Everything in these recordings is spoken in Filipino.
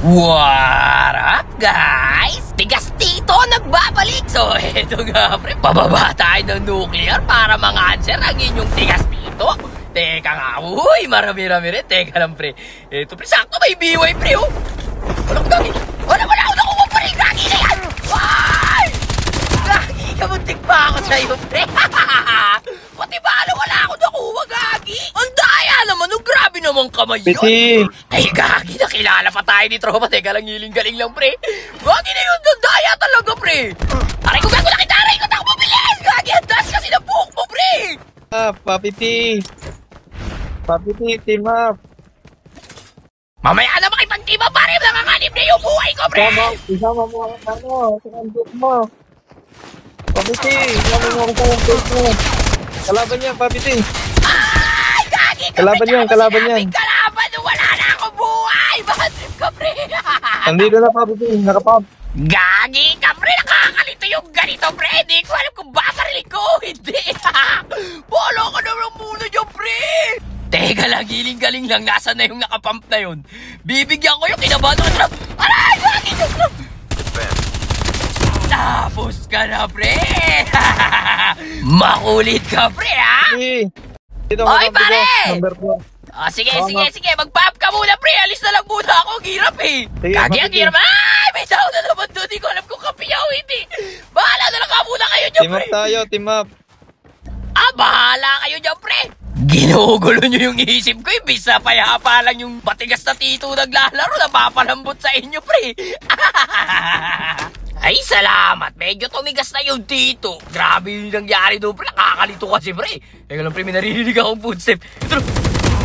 What up, guys? Tigas Tito nagbabalik. So, eto nga, pre. Pababa tayo ng nuclear para mang-answer ang inyong Tigas Tito. Teka nga, uy, marami-rami rin. Teka lang, pre. Eto, pre, sakto may biway, pre, oh. Walang gagi. Wala ako nakuha pa rin. Gagi na yan. Ay! Gagi, kamuntik pa ako sa'yo, pre. Pati ba, wala ako nakuha, gagi. Ang daya naman, oh, grabe naman kamay yun. Piti! Ay, gagi, nakilala pa tayo ni Tropa. Teka lang, hiling-galing lang, pre. Gagi na yun, ang daya talaga, pre. Aray ko, gago na kita, aray ko, takbo bilis. Gagi, ang taas kasi ng buhok mo, pre. Papiti! Papiti, team up! Mamaya na makipag-team up, pare. Nanganganib na yung buhay ko, pre. Isama mo ang sa kandok mo. Papiti, isama mo ang kandok mo. Kalaban yan, Papiti. Ay, gagi, Kalaban yan. Kalaban, wala na akong buhay. Bad trip ka, pre. Nandito na, Papiti, nakapap. Gagi ka, pre. Nakakalito yung ganito, pre. Hindi ko alam kung babarilig ko. Hindi. Bolo ko naman muna dyan, pre. Teka lang, hiling-galing lang. Nasaan na yung nakapump na yun? Bibigyan ko yung kinabahan ko. Aray, gagi ka, pre. Tapos ka na, pre. Makulit ka, pre, ha? Dito, Oy, pare! Number 4. Sige. Mag-pop ka muna, pre. Alis na lang muna ako. Ang hirap, eh. Sige, Gagi, ang hirap. Ay, may tao na naman doon. Di ko alam kung kapi niya o hindi. Bahala na lang ka muna kayo dyan, Team pre. up tayo, team up. Bahala kayo dyan, pre. Ginugulo nyo yung isip ko. Imbis na payapa lang yung matigas na tito naglalaro. Napapalambot sa inyo, pre. Ay, salamat. Medyo tumigas na yung tito. Grabe yung nangyari doon, pre. Nakakalito kasi, pre. Teka lang, pre. May naririnig akong footstep. Ito.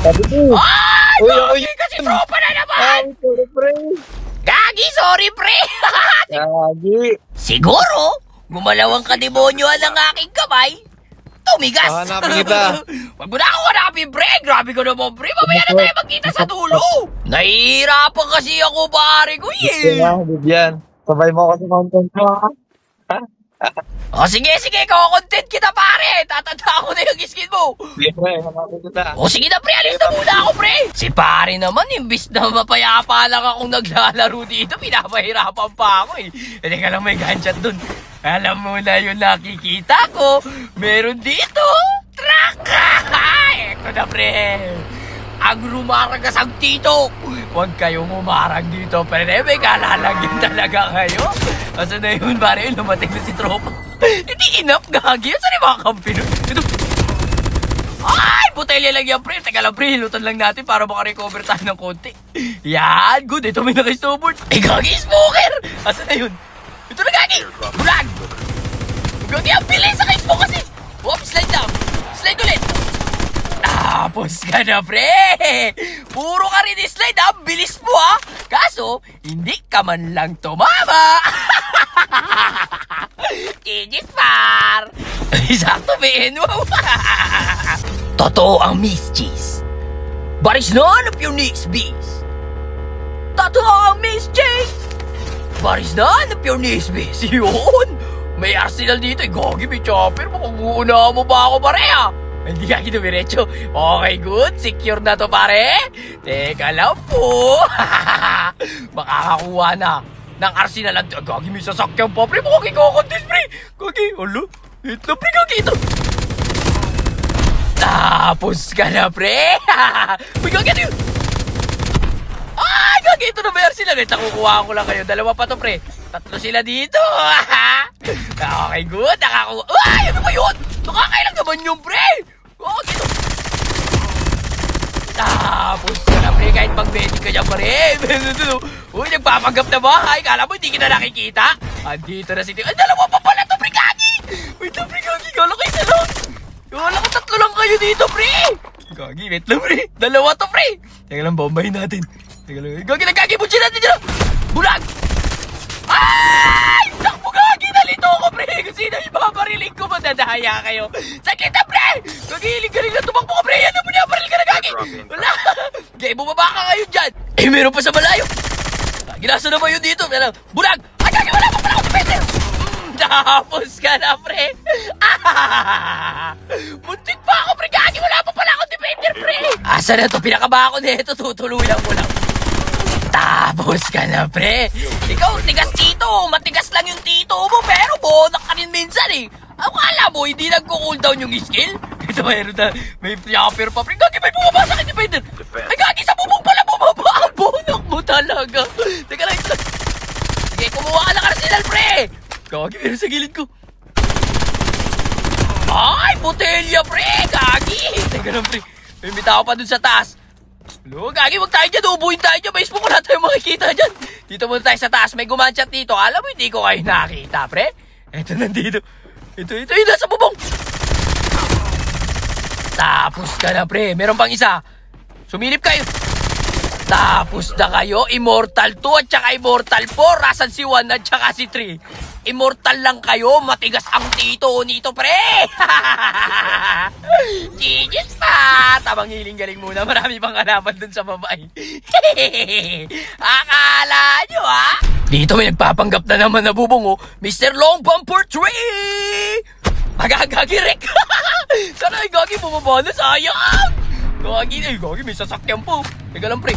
Papiti! Ay! Uy, Gagi kasi tropa na naman! Ay, sorry, pre. Gagi, sorry, pre. Gagi. Siguro, gumalaw ang kademonyoan ng aking kamay. Tumigas. Hanapin kita. Wag mo na ako hanapin, pre. Grabe ko naman, pre. Mamaya na tayo magkita sa dulo. Nahihirapan kasi ako, pare ko, eh. Bigyan. Sabay mo ako sa mountain ko, ha? O, sige. Content kita, pare. Tatanda ko na yung skin mo. Sige, pre. Hanapin kita. O, sige na, pre. Alis na muna ako, pre. Si pare naman, imbis na mapayapa lang akong naglalaro dito, pinapahirapan pa ako, eh. Teka lang, may gunshot dun. Alam mo na yung nakikita ko. Meron dito. Truck! Ito na, pre. Ang rumaragas ang tito. Huwag kayong umarang dito, pre. May kalalagyan talaga kayo. Asa na yun, pare? Lumating na si Tropa. Hindi enough, gagi. Saan yung mga kampi nun? Ito. Ay, butelya lang yan, pre. Teka lang, pre. Hilutan lang natin para makarecover tayo ng konti. Yan, good. Ito may naka-snowboard. Gagi, smoker. Asa na yun? Ito na, gagi. Bulag. Gagi, ang bilis sa ka-smoke kasi. Whoop, slide down. Slide ulit. Tapos ka na, pre. Puro ka rin slide, ha? Bilis mo, ha? Kaso, hindi ka man lang tumama. Gigit, par. Sakto, men. Totoo ang Miss Cheese. But it's none of your niece bees. Totoo ang Miss Cheese. But it's none of your niece bees. Yun. May arsenal dito. Gagi, may chopper. Makukuuna mo ba ako, pare, ha? Hindi ka kinumiretso. Okay, good. Secure na to, pare. Teka lang po. Makakakuha na ng arsenal. Gagi, may sasakyan pa, pre. Mukhang ikakontis, pre. Gagi, alo. Ito, pre, gagi, ito. Tapos ka na, pre. Uy, gagi, ito yun. Ay, gagi, ito na may arsenal. Nakukuha ko lang kayo. Dalawa pa to, pre. Tatlo sila dito. Okay, good. Nakakuha. Ay, ano ba yun? Nakakailang naman yung pre. Oh, gito. Tapos ka na, pre. Kahit mag-betting ka dyan, pre. Uy, nagpapanggap na bahay. Kala mo, hindi kita nakikita. Andito na si Tito. Ay, dalawa pa pala to, pre, gagi. Wait lang, pre, gagi. Kala ko isa lang. Kala ko tatlo lang kayo dito, pre. Gagi, wait lang, pre. Dalawa to, pre. Teka lang, bombahin natin. Teka lang. Gagi, nagkagi. Butsin natin dyan. Bulag. Ay! Takbo, gagi! Nalito ko, pre! Kasi na ibabariling ko, madadaya kayo. Saglit na, pre! Gagiling-galing na tumakbo ko, pre! Yan na mo niya, baril ka na, gagi! Wala! Gaya, bumaba ka ngayon dyan! Eh, meron pa sa malayo! Ginasa na ba yun dito? Bulag! Ay, gagi! Wala pa pala ako, Peter! Tapos ka na, pre! Muntik pa ako, pre! Gagi! Wala pa pala ako, Peter, pre! Asa na to? Pinakaba ako na ito. Tutuluyan ko lang. Tapos ka na, pre. Ikaw, tigas tito. Matigas lang yung tito mo, pero bonak ka rin minsan eh. Akala mo, hindi nagko-cooldown yung skill? Ito, mayroon na. May flopper pa, pre. Gagi, may bumaba sa akin, Defender. Ay, gagi, sa bubong pala bumaba. Ang bonak mo talaga. Teka lang, ito lang. Sige, kumuha ka ng arsenal, pre. Gagi, meron sa gilid ko. Ay, botelya, pre. Gagi. Teka lang, pre. May bitaw pa dun sa taas. Hello, gagi, wag tayo dyan. Ubuhin tayo dyan. Facebook ko na tayo makikita dyan. Dito muna tayo sa taas. May gumanchat dito. Alam mo, hindi ko kayo nakita, pre. Ito, nandito. Ito, nasa bubong. Tapos ka na, pre. Meron pang isa. Sumilip kayo. Tapos na kayo. Immortal 2 at saka Immortal 4. Rasan si 1 at saka si 3. Immortal lang kayo. Matigas ang tito nito, pre. Gigis pa. Tamang hiling-galing muna. Marami pang kalaban dun sa babae. Akala nyo, ha? Dito may nagpapanggap na naman na bubong, oh. Mr. Long Bumper Tree! Magagagi, Rick! Sana ay gagi, bumaba na, sayang! Gagi, may sasakyan po. Teka lang, pre.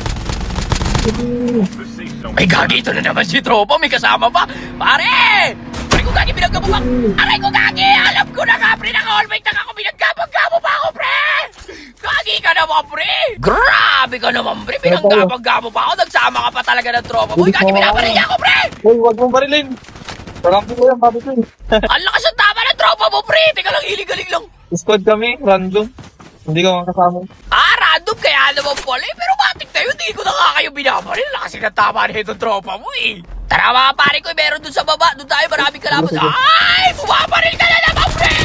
Ay, gagi, ito na naman si Tropa. May kasama pa. Pare! Pare ko, gagi, pinagkabubak. Aray ko, gagi! Alam ko na nga, pre. Naka-allmate na ako. Pinagkabag-kabo pa ako, pre! Gagi ka naman, pre! Grabe ka naman, pre. Pinagkabag-kabo pa ako. Nagsama ka pa talaga ng Tropa mo. Gagi, pinabaril niya ako, pre! Uy, wag mong barilin. Parampi ko yan, papi ko. Ang lakas ng tama ng Tropa mo, pre! Teka lang, hiling-galing lang. Squad kami, random. Hindi ka makasama. Random kaya naman pala eh. Pero batik tayo, hindi ko na nga kayo binabaril. Kasi natama na itong tropa mo eh. Tara mga pare ko, meron dun sa baba. Doon tayo, maraming kalaban. Ay! Bumabaril ka na naman, pre!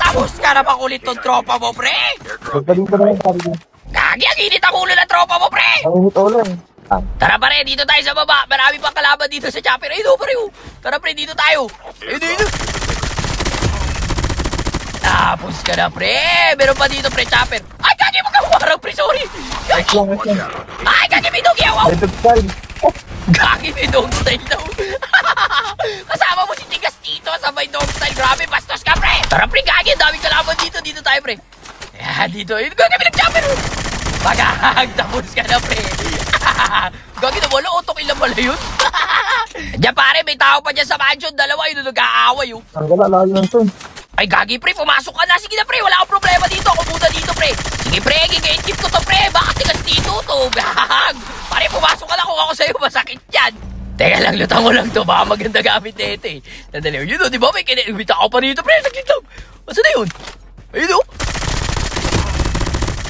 Tapos ka na makulit tong tropa mo, pre! Magpaling pa naman, papi ko. Gagi, ang init ang ulo ng tropa mo, pre! Ang init ulo eh. Tara pare, dito tayo sa baba. Marami pang kalaban dito sa chopper. Ayun, pare. Tara pre, dito tayo. Ayun. Tapos ka na, pre. Meron pa dito, pre, chopper. Ay, gagi, magkakumarang, pre, sorry. Gagi. Ay, gagi, may dog yaw. Gagi, may dog style daw. Kasama mo si Tigas dito sa may dog style. Grabe, bastos ka, pre. Tara, pre, gagi, daming kalaban dito. Dito tayo, pre. Ayan, dito. Ayun, gagi, may nag-chopper. Bagag, tapos ka na, pre. Gagi na wala, otok ilang pala yun. Diyan, pare, may tao pa dyan sa mansion. Dalawa, yun, nag-aaway, oh. Ang gala, layo lang to. Ay, gagi, pre, pumasok ka na. Sige na, pre, wala akong problema dito. Ako muna dito, pre. Sige, pre, gigate-keep ko to, pre. Bakit tigas dito to? Gag. Pare, pumasok ka na kung ako sa'yo. Masakit yan. Teka lang, lutang ko lang to. Baka maganda gamit na ito, eh. Nadali, yun, di ba? May tao pa dito, pre. Saglit lang. Masa na yun? Ayun, oh.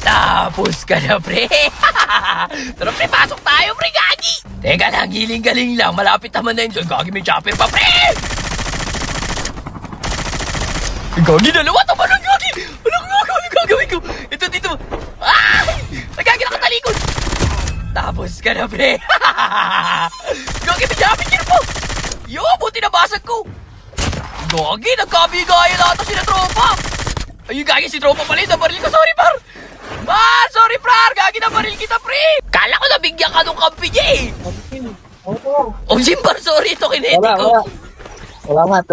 Tapos ka na, pre. Tara, pre, pasok tayo, pre, gagi. Teka lang, giling-galing lang. Malapit naman na yun. Gagi, may chopper pa, pre. Gagi, dalawa, tama lang, gagi. Alam ko, gagawin ko. Ito, dito. Ay! Gagi, nakatalikod. Tapos ka na, pre. Gagi, may chopper po. Yo, buti nabasag ko. Gagi, nagkabigaya na ito sila tropa. Ayun, gagi, si tropa pala. Nabaril ko, sorry, par. Sorry, par. Gagi, nabaril kita, pre. Kala ko nabigyan ka nung kampi niya, eh. Oh, Simbar, sorry. Ito, kinetic ko. Salamat.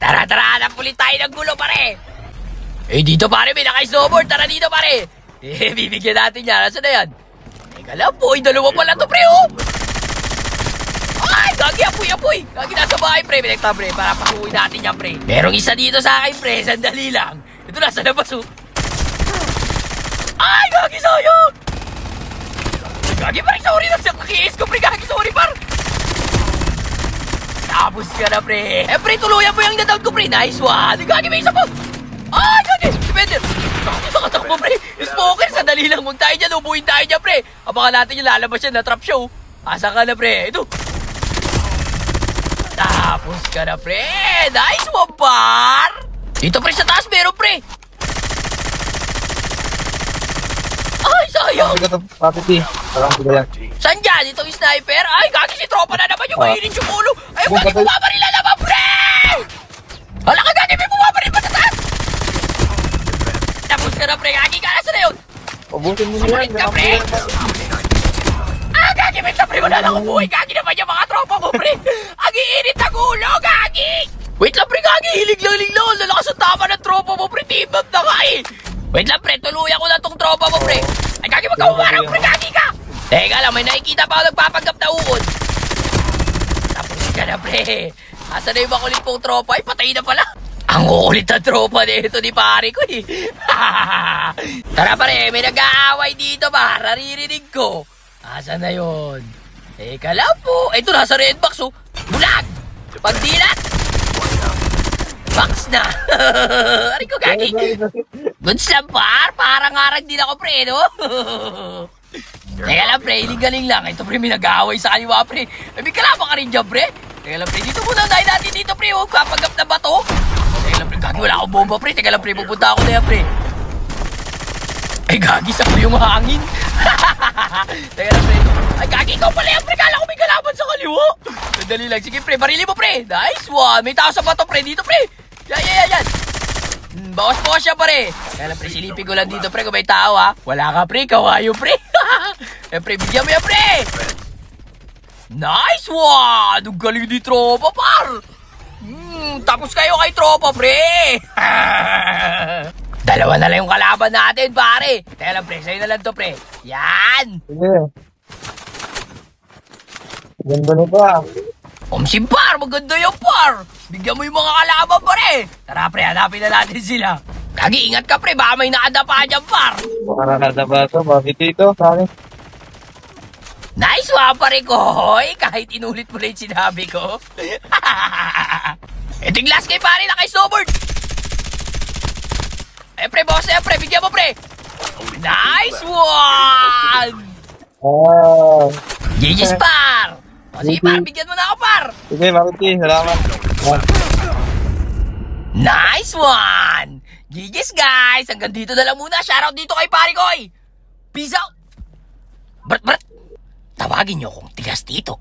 Tara, hanap ulit tayo ng gulo, pare. Eh, dito, pare, may naka-snowboard. Tara dito, pare. Eh, bibigyan natin yan. Nasaan na yan? Teka lang po, dalawa pala to, pre, oh. Ay, gagi, apoy. Gagi, nasa bahay, pre. Binekta, pre, para pasukin natin yan, pre. Merong isa dito sa akin, pre. Sandali lang. Ito, nasa labas, oh. Ay, gagi, sayang. Gagi, pare, sorry. Naki-ace ko, pre. Gagi, sorry, par. Tapos ka na, pre. Eh, pre, tuluyan mo yung nadown ko, pre. Nice one. Gagi, may isa po. Ay, gagi. Defender. Gagi, nakatakbo, pre. Smoker, sandali lang. Huwag tayo dyan. Ubuhin tayo dyan, pre. Abangan natin yung lalabas yan na trap show. Asa ka na, pre. Ito. Tapos ka na, pre. Nice one, par. Dito, pre, sa taas. Meron, pre. Ay, sayang. Papi, parang ko yan. Saan dyan? Itong sniper? Ay, gagi, si tropa na naman yung mainit yung ulo. Ay, gagi, bumabaril na naman, pre! Hala ka, gagi, may bumabaril pa sa taas! Tapos ka na, pre. Gagi ka, nasa na yun? Pabutin mo Sumunit yan. ka, pre! Gagi, may tapre, wala na akong buhay. Gagi naman yung mga tropa mo, pre. Ang iinit ng ulo, gagi! Wait lang, pre, gagi. Hilig lang. Lalakas ang tama ng tropa mo, pre. Team up na ka, eh. Wait lang, pre. Tuluyan ko na tong tropa mo, pre. Ay, gagi, magkawamarang, pre. Gagi ka! Teka lang, may nakikita pa ako nagpapanggap na uod. Tapos ka na, pre. Asa na yung makulit pong tropa? Ay, patay na pala. Ang kukulit na tropa nito ni pare ko eh. Tara pare, may nag-aaway dito ba? Naririnig ko. Asa na yun? Teka lang po. Ito, nasa red box oh. Bulag! Pagdilat! Box na! Aray ko gagi. Goods lang par. Parang arag din ako pre, no? Teka lang pre, galing lang. Ito pre, may nag-aaway sa kaliwa pre. May kalaban ka rin dyan pre. Teka lang pre, dito muna dahil natin dito pre. Huwag kapagap na bato. Teka lang pre, gagi wala akong bomba pre. Teka lang pre, pupunta ako na yan pre. Ay gagi, sa ko yung hangin. Teka lang pre. Ay gagi, ikaw pala yan pre. Kala ko may kalaban sa kaliwa. Sandali lang, sige pre, barili mo pre. Nice one, may tao sa bato pre. Dito pre. Yan. Bawas-bawas siya pare. Kaya lang pre, silipin ko lang dito pre kung may tao ha. Wala ka pre, kawayo pre. Eh pre, bigyan mo yan pre. Nice one. Ang galing di tropa par. Tapos kayo kay tropa pre. Dalawa na lang yung kalaban natin pare. Kaya lang pre, sa'yo na lang to pre. Yan. Sige. Ganda na ba? Omsim par, maganda yung par. Bigyan mo yung mga kalaban pare. Tara pre, hanapin na natin sila. Gagi, ingat ka pre, baka may nakadapa dyan par. Baka nakadapa ito, bakit ito? Sorry. Nice one pare ko. Hoy, kahit inulit mo na yung sinabi ko. Ito yung last kay pare na kay snowboard. Eh pre, boss na yan pre, bigyan mo pre. Nice one. GG's par. O sige par, bigyan mo na ako par. Sige, Maruti, salamat. Nice one. GG's guys, hanggang dito na lang muna. Shoutout dito kay pare ko. Peace out. Brat. Tawagin niyo akong tigas dito.